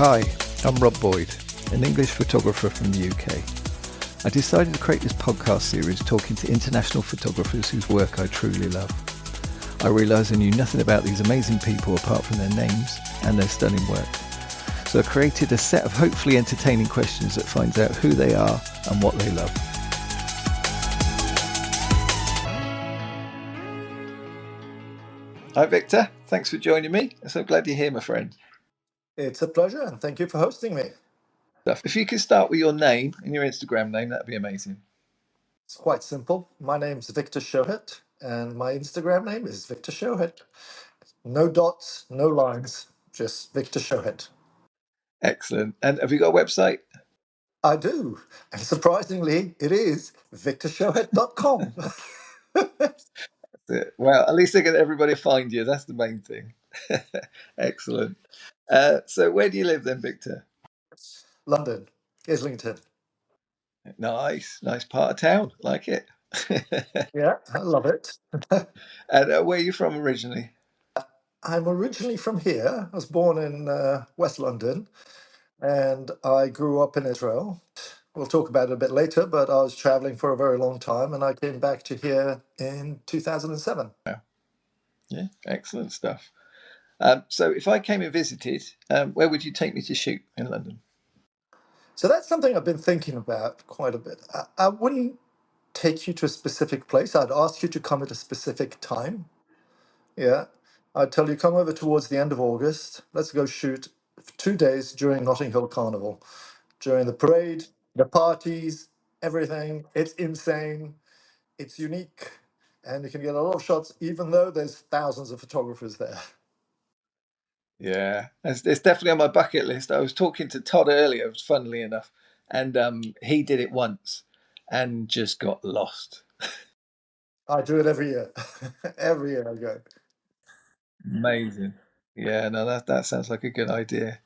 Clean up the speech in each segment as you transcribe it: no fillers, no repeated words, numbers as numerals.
Hi, I'm Rob Boyd, an English photographer from the UK. I decided to create this podcast series talking to international photographers whose work I truly love. I realised I knew nothing about these amazing people apart from their names and their stunning work. So I created a set of hopefully entertaining questions that finds out who they are and what they love. Hi Victor, thanks for joining me. I'm so glad you're here, my friend. It's a pleasure, and thank you for hosting me. If you could start with your name and your Instagram name, that'd be amazing. It's quite simple. My name's Victor Shohet, and my Instagram name is Victor Shohet. No dots, no lines, just Victor Shohet. Excellent. And have you got a website? I do, and surprisingly, it is victorshohet.com. Well, at least they get everybody to find you. That's the main thing. Excellent. So where do you live then, Victor? London, Islington. Nice part of town. Like it. Yeah, I love it. And where are you from originally? I'm originally from here. I was born in West London, and I grew up in Israel. We'll talk about it a bit later, but I was traveling for a very long time, and I came back to here in 2007. Yeah, excellent stuff. So if I came and visited, where would you take me to shoot in London? So that's something I've been thinking about quite a bit. I wouldn't take you to a specific place. I'd ask you to come at a specific time. Yeah. I'd tell you, come over towards the end of August. Let's go shoot for 2 days during Notting Hill Carnival, during the parade, the parties, everything. It's insane. It's unique. And you can get a lot of shots, even though there's thousands of photographers there. Yeah, it's definitely on my bucket list. I was talking to Todd earlier, funnily enough, and he did it once and just got lost. I do it every year. Every year I go. Amazing. Yeah, no, that sounds like a good idea.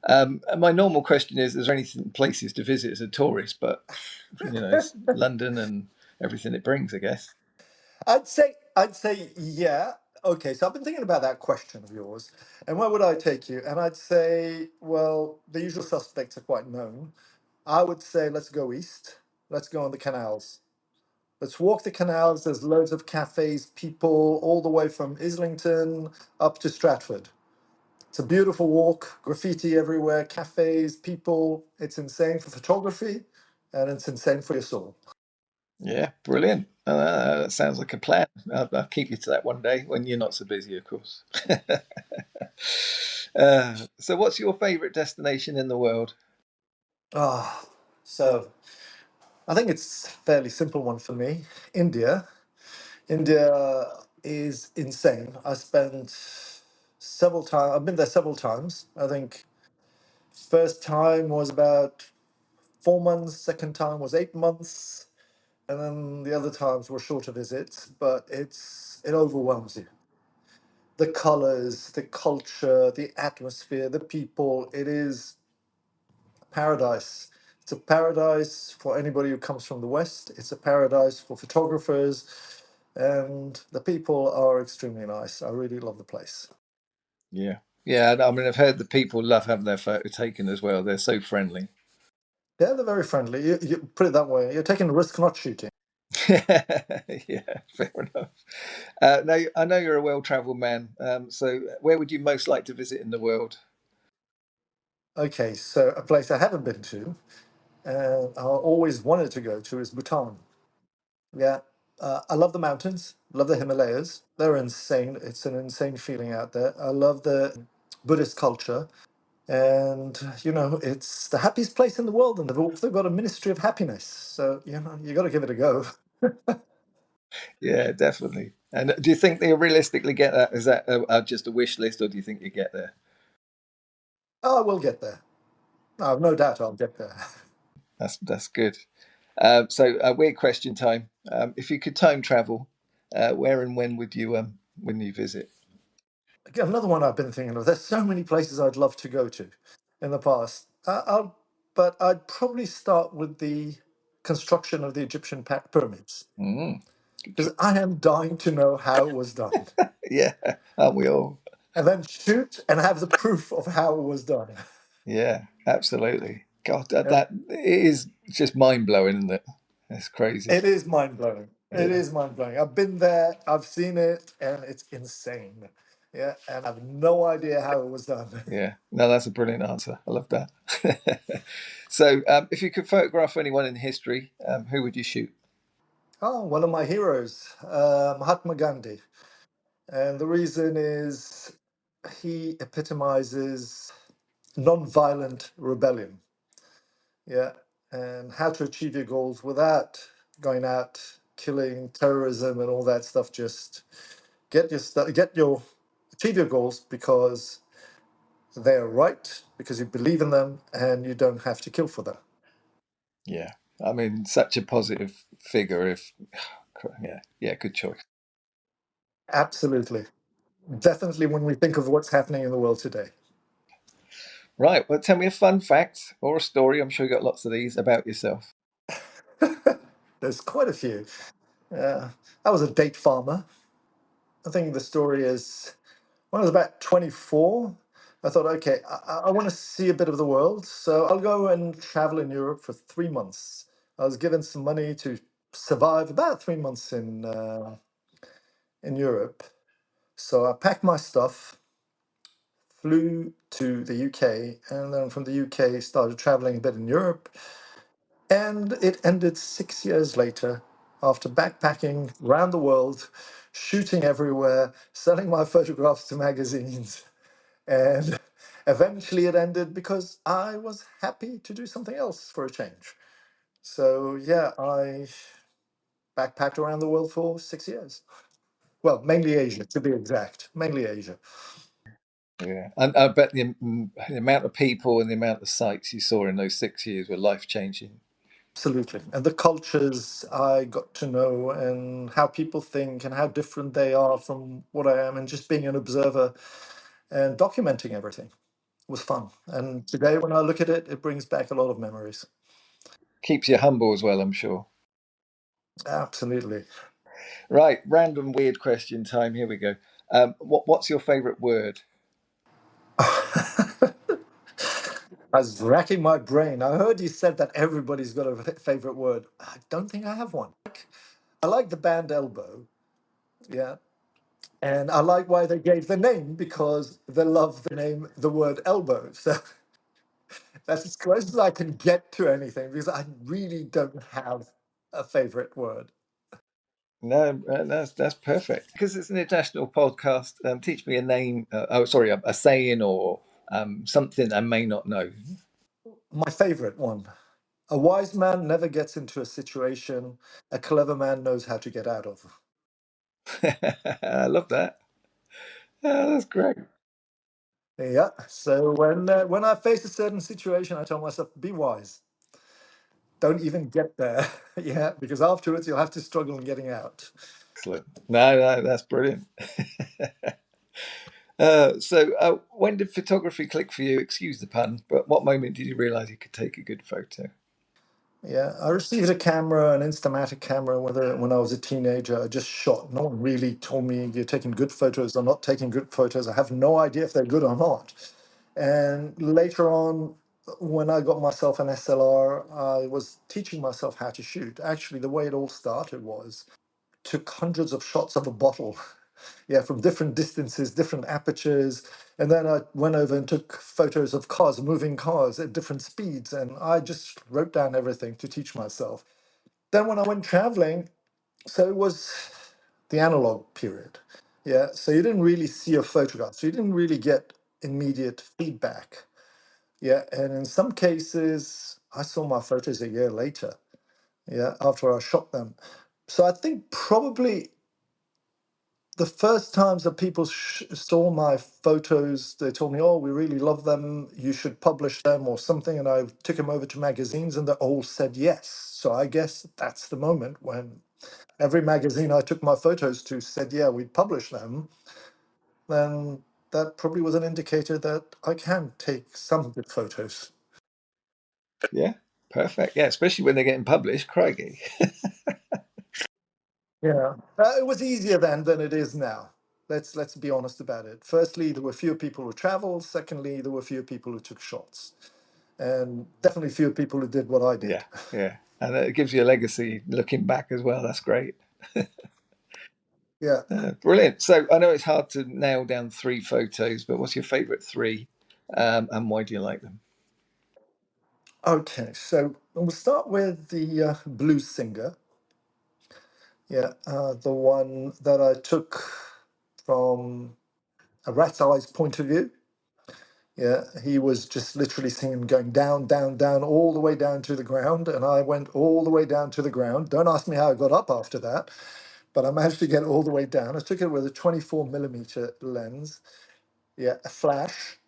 And my normal question is there anything places to visit as a tourist? But it's London and everything it brings, I guess. I'd say yeah. Okay, so I've been thinking about that question of yours, and where would I take you? And I'd say, well, the usual suspects are quite known. I would say let's go east. Let's go on the canals. Let's walk the canals. There's loads of cafes, people, all the way from Islington up to Stratford. It's a beautiful walk, graffiti everywhere, cafes, people. It's insane for photography, and it's insane for your soul. Yeah, brilliant. That sounds like a plan. I'll keep you to that one day when you're not so busy, of course. So, what's your favourite destination in the world? Ah, so I think it's a fairly simple one for me. India. India is insane. I spent several times. I've been there several times. I think first time was about 4 months. Second time was 8 months, and then the other times were shorter visits. But it overwhelms you. The colors, the culture, the atmosphere, the people. It is paradise. It's a paradise for anybody who comes from the West. It's a paradise for photographers, and the people are extremely nice. I really love the place. Yeah, yeah. I mean, I've heard the people love having their photo taken as well. They're so friendly. Yeah, they're very friendly. You put it that way. You're taking a risk not shooting. Yeah, fair enough. Now, I know you're a well-travelled man. So, where would you most like to visit in the world? Okay, so a place I haven't been to, and I always wanted to go to, is Bhutan. Yeah, I love the mountains. Love the Himalayas. They're insane. It's an insane feeling out there. I love the Buddhist culture. And it's the happiest place in the world, and they've also got a ministry of happiness. So you got to give it a go. Yeah, definitely. And do you think they realistically get that? Is that just a wish list, or do you think you get there? Oh, we'll get there. I have no doubt I'll get there. That's good. So, weird question time. If you could time travel, where and when you visit? Again, another one I've been thinking of. There's so many places I'd love to go to in the past. But I'd probably start with the construction of the Egyptian pyramids, Mm, good because choice. I am dying to know how it was done, Yeah, aren't we all? and then shoot and have the proof of how it was done. Yeah, absolutely. God, that, Yeah. that it is just mind blowing, isn't it? It's crazy. It is mind blowing. It Yeah, is mind blowing. I've been there, I've seen it, and it's insane. Yeah, and I've no idea how it was done. yeah. No, that's a brilliant answer. I love that. So, if you could photograph anyone in history, who would you shoot? Oh, one of my heroes, Mahatma Gandhi. And the reason is he epitomizes non-violent rebellion. Yeah, and how to achieve your goals without going out killing, terrorism, and all that stuff. Just get your achieve your goals because they're right, because you believe in them, and you don't have to kill for them. Yeah, I mean, such a positive figure. If yeah, yeah, good choice. Absolutely, definitely. When we think of what's happening in the world today, Right. Well, tell me a fun fact or a story. I'm sure you got lots of these about yourself. there's quite a few. Uh, I was a date farmer. I think the story is when I was about 24, I thought, okay, I want to see a bit of the world. So I'll go and travel in Europe for 3 months. I was given some money to survive about 3 months in Europe. So I packed my stuff, flew to the UK, and then from the UK started traveling a bit in Europe. And it ended 6 years later after backpacking around the world, shooting everywhere, selling my photographs to magazines. And eventually it ended because I was happy to do something else for a change. So yeah, I backpacked around the world for 6 years. Well, mainly Asia, to be exact, mainly Asia. Yeah, and I bet the amount of people and the amount of sights you saw in those 6 years were life changing. Absolutely. And the cultures I got to know and how people think and how different they are from what I am, and just being an observer and documenting everything was fun. And today, when I look at it, it brings back a lot of memories. Keeps you humble as well, I'm sure. Absolutely. Right, random weird question time. Here we go. What's your favourite word? I was racking my brain. I heard you said that everybody's got a favorite word. I don't think I have one. I like the band Elbow, yeah. And I like why they gave the name because they love the name, the word elbow. So that's as close as I can get to anything because I really don't have a favorite word. No, that's perfect because it's an international podcast. Teach me a name. Oh, sorry, a saying or something I may not know. My favorite one. A wise man never gets into a situation a clever man knows how to get out of. I love that. Oh, that's great. Yeah. So when I face a certain situation, I tell myself, be wise. Don't even get there. Yeah, because afterwards you'll have to struggle in getting out. Excellent. No, that's brilliant. When did photography click for you? Excuse the pun, but what moment did you realise you could take a good photo? Yeah, I received a camera, an Instamatic camera, when I was a teenager. I just shot. No one really told me you're taking good photos or not taking good photos. I have no idea if they're good or not. And later on, when I got myself an SLR, I was teaching myself how to shoot. Actually, the way it all started was took hundreds of shots of a bottle, yeah, from different distances, different apertures. And then I went over and took photos of cars, moving cars at different speeds. And I just wrote down everything to teach myself. Then when I went traveling, so it was the analog period. Yeah. So you didn't really see a photograph. So you didn't really get immediate feedback. Yeah. And in some cases, I saw my photos a year later. Yeah. After I shot them. So I think probably the first times that people saw my photos, they told me, "Oh, we really love them. You should publish them or something." And I took them over to magazines, and they all said yes. So I guess that's the moment when every magazine I took my photos to said, "Yeah, we'd publish them." Then that probably was an indicator that I can take some good photos. Yeah, perfect. Yeah, especially when they're getting published. Crikey. Yeah, it was easier then than it is now. Let's be honest about it. Firstly, there were fewer people who traveled. Secondly, there were fewer people who took shots, and definitely fewer people who did what I Yeah, did. yeah. And it gives you a legacy looking back as well. That's great. Yeah. Brilliant. So I know it's hard to nail down three photos, but what's your favourite three, and why do you like them? Okay. So we'll start with the blues singer. Yeah, the one that I took from a rat's eye's point of view. Yeah, he was just literally singing, going down, down, down, all the way down to the ground. And I went all the way down to the ground. Don't ask me how I got up after that, but I managed to get all the way down. I took it with a 24 millimeter lens, yeah, a flash.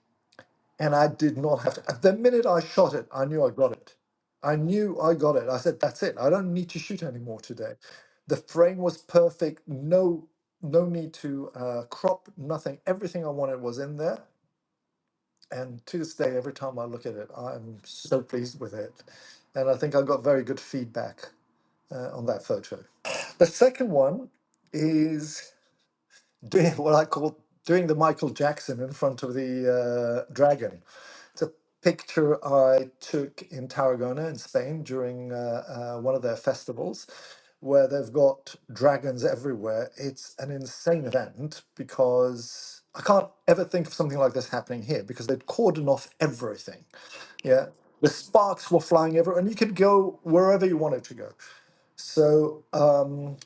And I did not have to. The minute I shot it, I knew I got it. I knew I got it. I said, that's it. I don't need to shoot anymore today. The frame was perfect. No need to crop, nothing. Everything I wanted was in there. And to this day, every time I look at it, I'm so pleased with it. And I think I got very good feedback on that photo. The second one is doing what I call doing the Michael Jackson in front of the dragon. It's a picture I took in Tarragona in Spain during one of their festivals, where they've got dragons everywhere. It's an insane event because I can't ever think of something like this happening here because they'd cordon off everything. Yeah. The sparks were flying everywhere, and you could go wherever you wanted to go. So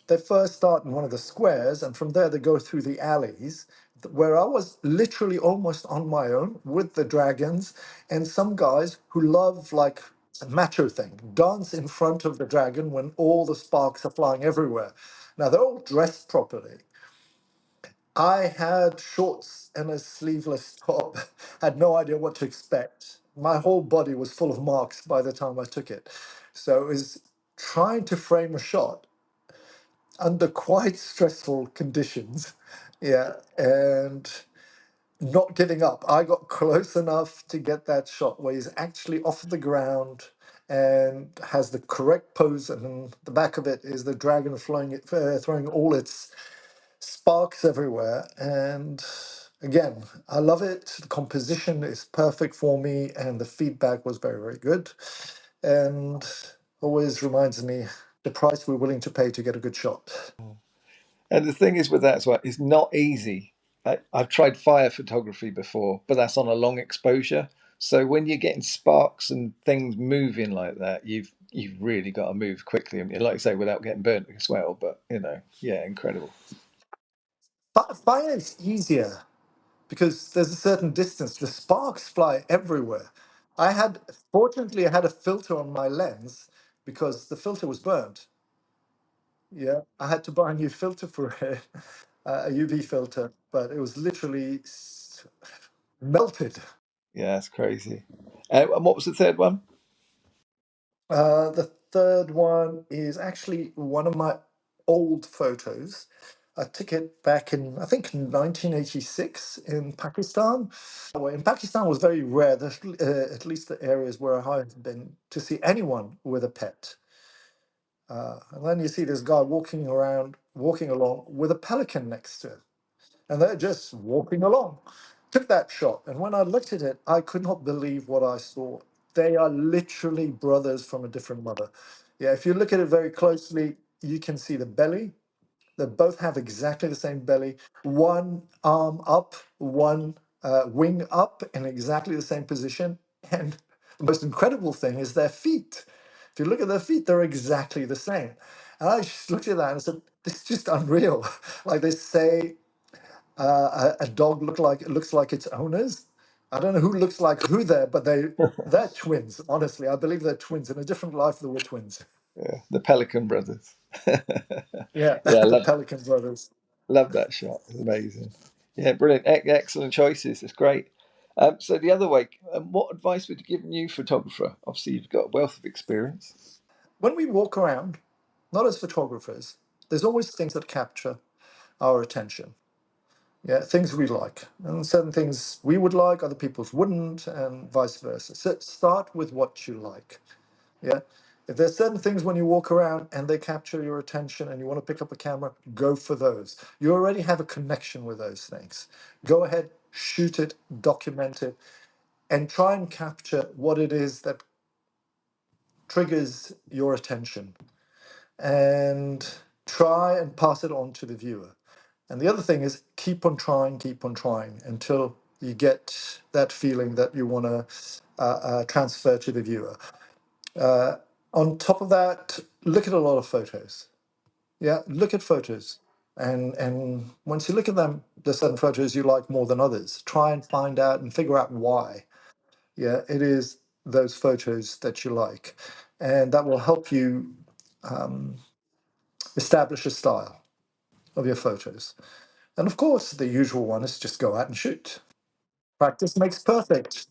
they first start in one of the squares, and from there they go through the alleys, where I was literally almost on my own with the dragons and some guys who love like a macho thing, dance in front of the dragon when all the sparks are flying everywhere. Now they're all dressed properly. I had shorts and a sleeveless top, had no idea what to expect. My whole body was full of marks by the time I took it. So it was trying to frame a shot under quite stressful conditions. Yeah. And not giving up. I got close enough to get that shot where he's actually off the ground and has the correct pose, and the back of it is the dragon throwing all its sparks everywhere. And again, I love it. The composition is perfect for me, and the feedback was very, very good. And always reminds me the price we're willing to pay to get a good shot. And the thing is with that as well, it's not easy. I've tried fire photography before, but that's on a long exposure. So when you're getting sparks and things moving like that, you've really got to move quickly. I mean, like I say, without getting burnt as well. But yeah, incredible. Fire is easier because there's a certain distance. The sparks fly everywhere. Fortunately, I had a filter on my lens because the filter was burnt. Yeah, I had to buy a new filter for it, a UV filter, but it was literally melted. Yeah, that's crazy. And what was the third one? The third one is actually one of my old photos. I took it back in, I think, 1986 in Pakistan. Well, in Pakistan, it was very rare, at least the areas where I had been, to see anyone with a pet. And then you see this guy walking along with a pelican next to him, and they're just walking along. Took that shot, and when I looked at it, I could not believe what I saw. They are literally brothers from a different mother. Yeah, if you look at it very closely, you can see the belly. They both have exactly the same belly, one arm up, one wing up in exactly the same position. And the most incredible thing is their feet. If you look at their feet, they're exactly the same. And I just looked at that and I said, this is just unreal. Like they say, a dog looks like its owners. I don't know who looks like who there, but they're twins. Honestly, I believe they're twins. In a different life, they were twins. Yeah, the Pelican Brothers. Yeah, Yeah, the Pelican brothers. love that shot. It's amazing. Yeah, brilliant. Excellent choices. It's great. So the other way, what advice would you give a new photographer? Obviously, you've got a wealth of experience. When we walk around, not as photographers, there's always things that capture our attention. Yeah, things we like, and certain things we would like, other people's wouldn't, and vice versa. So start with what you like. Yeah, If there's certain things when you walk around and they capture your attention and you want to pick up a camera, go for those. You already have a connection with those things. Go ahead, shoot it, document it, and try and capture what it is that triggers your attention, and try and pass it on to the viewer. And the other thing is keep on trying until you get that feeling that you want to transfer to the viewer. Uh, on top of that, look at a lot of photos. Yeah, look at photos. And once you look at them, there's certain photos you like more than others. Try and find out and figure out why. Yeah, it is those photos that you like. And that will help you establish a style of your photos. And of course, the usual one is just go out and shoot. Practice makes perfect.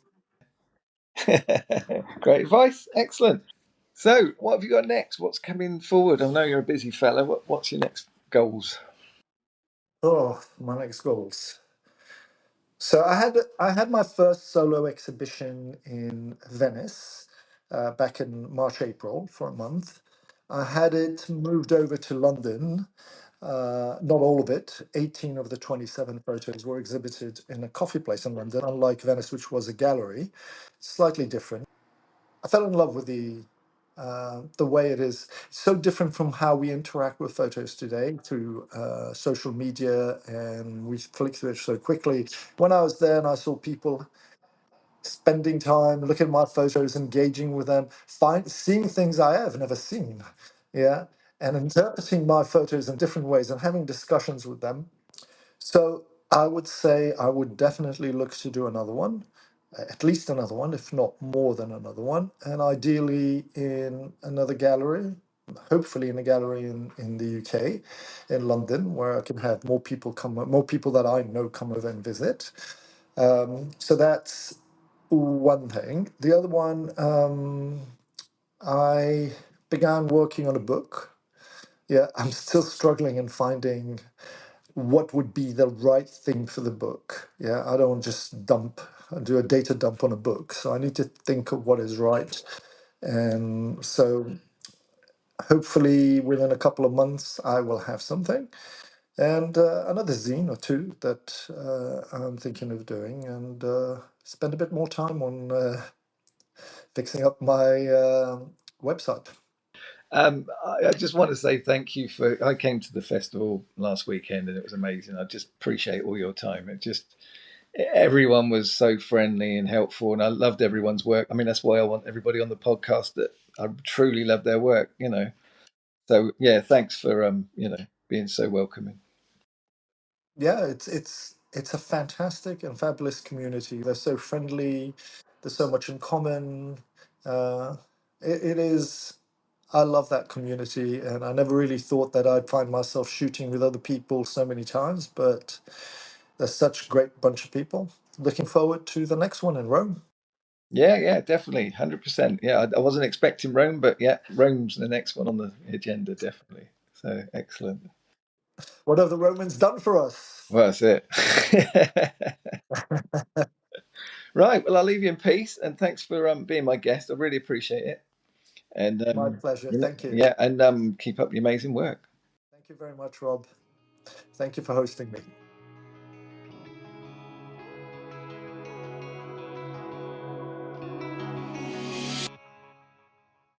Great advice. Excellent. So, what have you got next? What's coming forward? I know you're a busy fella. What's your next goals? Oh, my next goals. So I had my first solo exhibition in Venice back in March, April for a month. I had it moved over to London. Not all of it. 18 of the 27 photos were exhibited in a coffee place in London, unlike Venice, which was a gallery. Slightly different. I fell in love with the way it is. It's so different from how we interact with photos today through social media, and we flick through it so quickly. When I was there and I saw people spending time looking at my photos, engaging with them, seeing things I have never seen, yeah, and interpreting my photos in different ways and having discussions with them. So I would say I would definitely look to do another one, at least another one, if not more than another one, and ideally in another gallery, hopefully in a gallery in the UK, in London, where I can have more people come, more people that I know come over and visit. So that's one thing. The other one, I began working on a book. Yeah, I'm still struggling in finding what would be the right thing for the book. Yeah, I don't just do a data dump on a book. So I need to think of what is right. And so hopefully within a couple of months, I will have something. And another zine or two that I'm thinking of doing, and spend a bit more time on fixing up my website. I just want to say thank you for. I came to the festival last weekend and it was amazing. I just appreciate all your time. It just everyone was so friendly and helpful, and I loved everyone's work. I mean, that's why I want everybody on the podcast that I truly love their work. So yeah, thanks for being so welcoming. Yeah, it's a fantastic and fabulous community. They're so friendly. There's so much in common. Uh, it is. I love that community, and I never really thought that I'd find myself shooting with other people so many times. But there's such a great bunch of people. Looking forward to the next one in Rome. Yeah, definitely, 100%. Yeah, I wasn't expecting Rome, but yeah, Rome's the next one on the agenda, definitely. So excellent. What have the Romans done for us? Well, that's it. Right. Well, I'll leave you in peace, and thanks for being my guest. I really appreciate it. And My pleasure. yeah, Thank you. yeah, and keep up the amazing work. Thank you very much, Rob. Thank you for hosting me.